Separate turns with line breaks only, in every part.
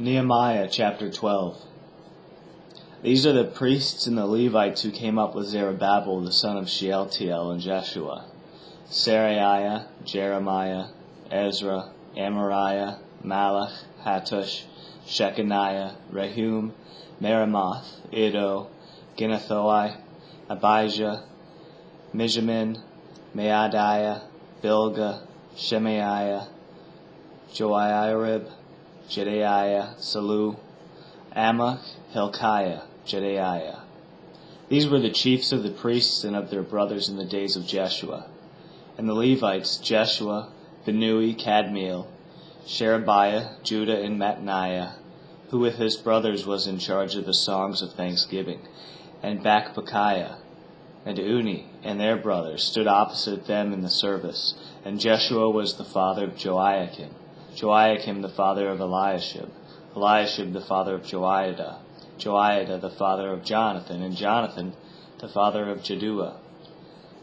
Nehemiah chapter 12. These are the priests and the Levites who came up with Zerubbabel the son of Shealtiel and Jeshua: Seraiah, Jeremiah, Ezra, Amariah, Malach, Hattush, Shechaniah, Rehum, Meremoth, Iddo, Ginnathoi, Abijah, Mijamin, Maadiah, Bilgah, Shemaiah, Joiarib, Jedaiah, Salu, Amok, Hilkiah, Jedaiah. These were the chiefs of the priests and of their brothers in the days of Jeshua. And the Levites, Jeshua, Binnui, Kadmiel, Sherebiah, Judah, and Mattaniah, who with his brothers was in charge of the songs of thanksgiving, and Bakbukiah, and Uni, and their brothers, stood opposite them in the service. And Jeshua was the father of Joiakim, Joiakim the father of Eliashib, Eliashib the father of Joiada, Joiada the father of Jonathan, and Jonathan the father of Jaddua.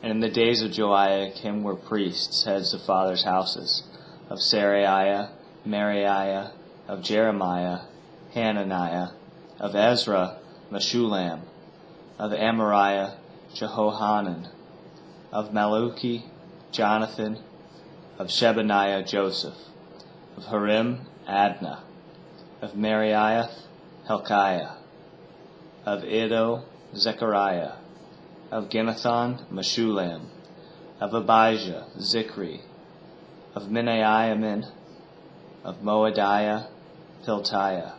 And in the days of Joiakim were priests, heads of fathers' houses, of Seraiah, Meraiah, of Jeremiah, Hananiah, of Ezra, Meshullam, of Amariah, Jehohanan, of Maluki, Jonathan, of Shebaniah, Joseph, of Harim, Adnah, of Meraiah, Hilkiah, of Iddo, Zechariah, of Ginnathon, Meshullam, of Abijah, Zichri, of Minaiamin, of Moadiah, Piltiah,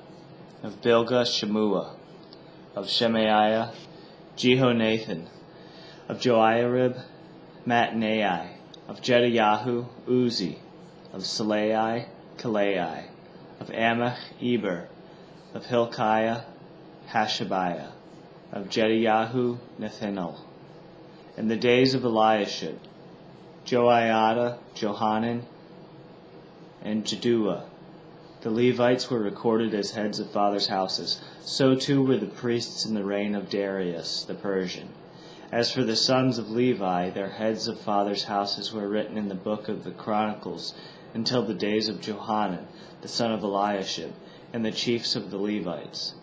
of Bilgah, Shemua, of Shemaiah, Jehonathan, of Joiarib, Mattaniah, of Jediahu, Uzi, of Salai, Kalai, of Amach, Eber, of Hilkiah, Hashabiah, of Jediahu, Nethanel. In the days of Eliashib, Joiada, Johanan, and Jaddua, the Levites were recorded as heads of fathers' houses. So too were the priests in the reign of Darius the Persian. As for the sons of Levi, their heads of fathers' houses were written in the book of the Chronicles until the days of Johanan, the son of Eliashib, and the chiefs of the Levites: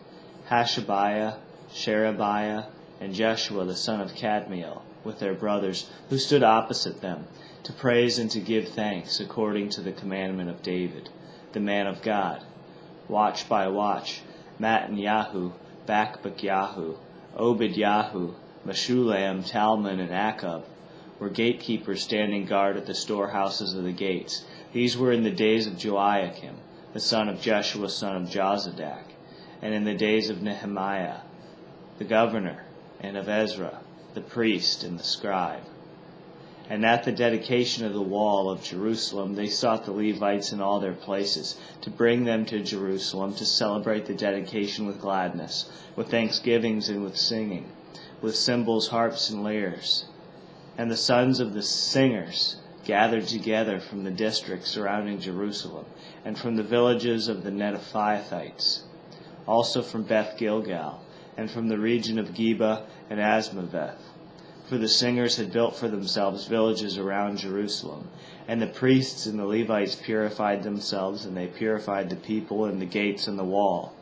Hashabiah, Sherebiah, and Jeshua the son of Kadmiel, with their brothers, who stood opposite them, to praise and to give thanks, according to the commandment of David, the man of God. Watch by watch, Mattaniah, Bakbukiah, Obadiah, Meshullam, Talmon, and Akub were gatekeepers standing guard at the storehouses of the gates. These were in the days of Joiakim, the son of Jeshua, son of Jozadak, and in the days of Nehemiah, the governor, and of Ezra, the priest and the scribe. And at the dedication of the wall of Jerusalem, they sought the Levites in all their places, to bring them to Jerusalem, to celebrate the dedication with gladness, with thanksgivings and with singing, with cymbals, harps, and lyres. And the sons of the singers gathered together from the districts surrounding Jerusalem, and from the villages of the Netophathites, also from Beth Gilgal, and from the region of Geba and Asmaveth. For the singers had built for themselves villages around Jerusalem. And the priests and the Levites purified themselves, and they purified the people and the gates and the wall.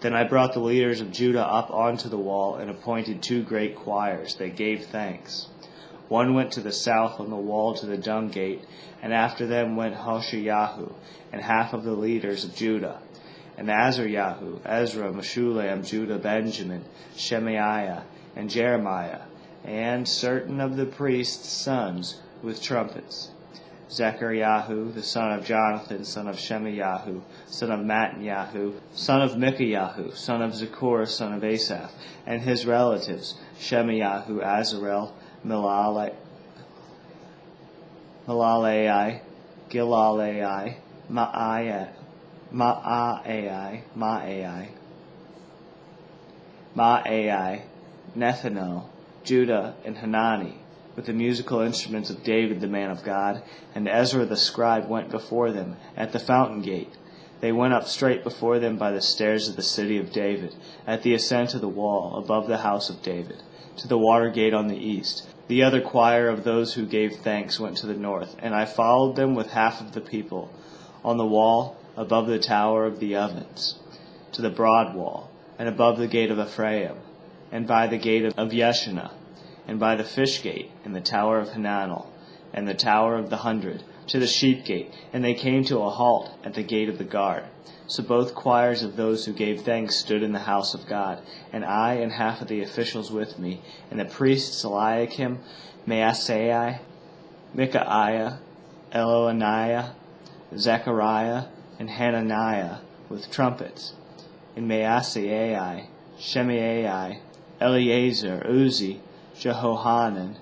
Then I brought the leaders of Judah up onto the wall, and appointed 2 great choirs. They gave thanks. One went to the south on the wall to the dung gate, and after them went Hoshayahu, and half of the leaders of Judah, and Azariahu, Ezra, Meshullam, Judah, Benjamin, Shemaiah, and Jeremiah, and certain of the priests' sons with trumpets: Zechariah, the son of Jonathan, son of Shemaiah, son of Mattaniah, son of Micaiah, son of Zechor, son of Asaph, and his relatives: Shemaiah, Azarel, Milalai, Gilalai, Maai, Nethanel, Judah, and Hanani, with the musical instruments of David the man of God. And Ezra the scribe went before them at the fountain gate. They went up straight before them by the stairs of the city of David, at the ascent of the wall, above the house of David, to the water gate on the east. The other choir of those who gave thanks went to the north, and I followed them with half of the people. On the wall, above the tower of the ovens, to the broad wall, and above the gate of Ephraim, and by the gate of Yeshana, and by the fish gate, and the tower of Hananel, and the tower of the 100, to the sheep gate, and they came to a halt at the gate of the guard. So both choirs of those who gave thanks stood in the house of God, and I and half of the officials with me, and the priests Eliakim, Maaseiah, Micaiah, Eloniah, Zechariah, and Hananiah with trumpets, and Maaseiah, Shemaiah, Eleazar, Uzi, Jehohanan,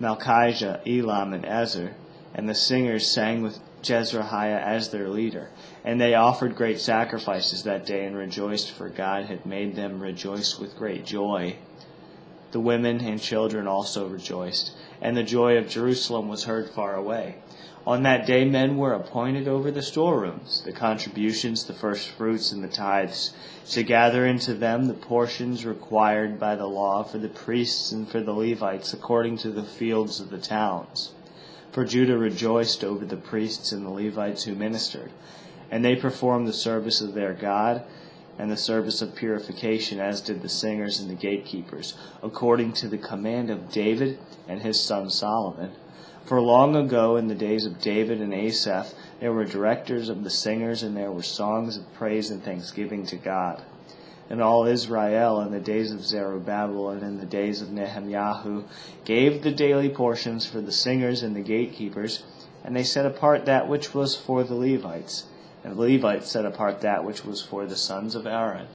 Malchijah, Elam, and Ezer. And the singers sang with Jezrahiah as their leader. And they offered great sacrifices that day and rejoiced, for God had made them rejoice with great joy. The women and children also rejoiced, and the joy of Jerusalem was heard far away. On that day men were appointed over the storerooms, the contributions, the firstfruits, and the tithes, to gather into them the portions required by the law for the priests and for the Levites, according to the fields of the towns. For Judah rejoiced over the priests and the Levites who ministered, and they performed the service of their God and the service of purification, as did the singers and the gatekeepers, according to the command of David and his son Solomon. For long ago, in the days of David and Asaph, there were directors of the singers, and there were songs of praise and thanksgiving to God. And all Israel, in the days of Zerubbabel and in the days of Nehemiah, gave the daily portions for the singers and the gatekeepers, and they set apart that which was for the Levites, and the Levites set apart that which was for the sons of Aaron.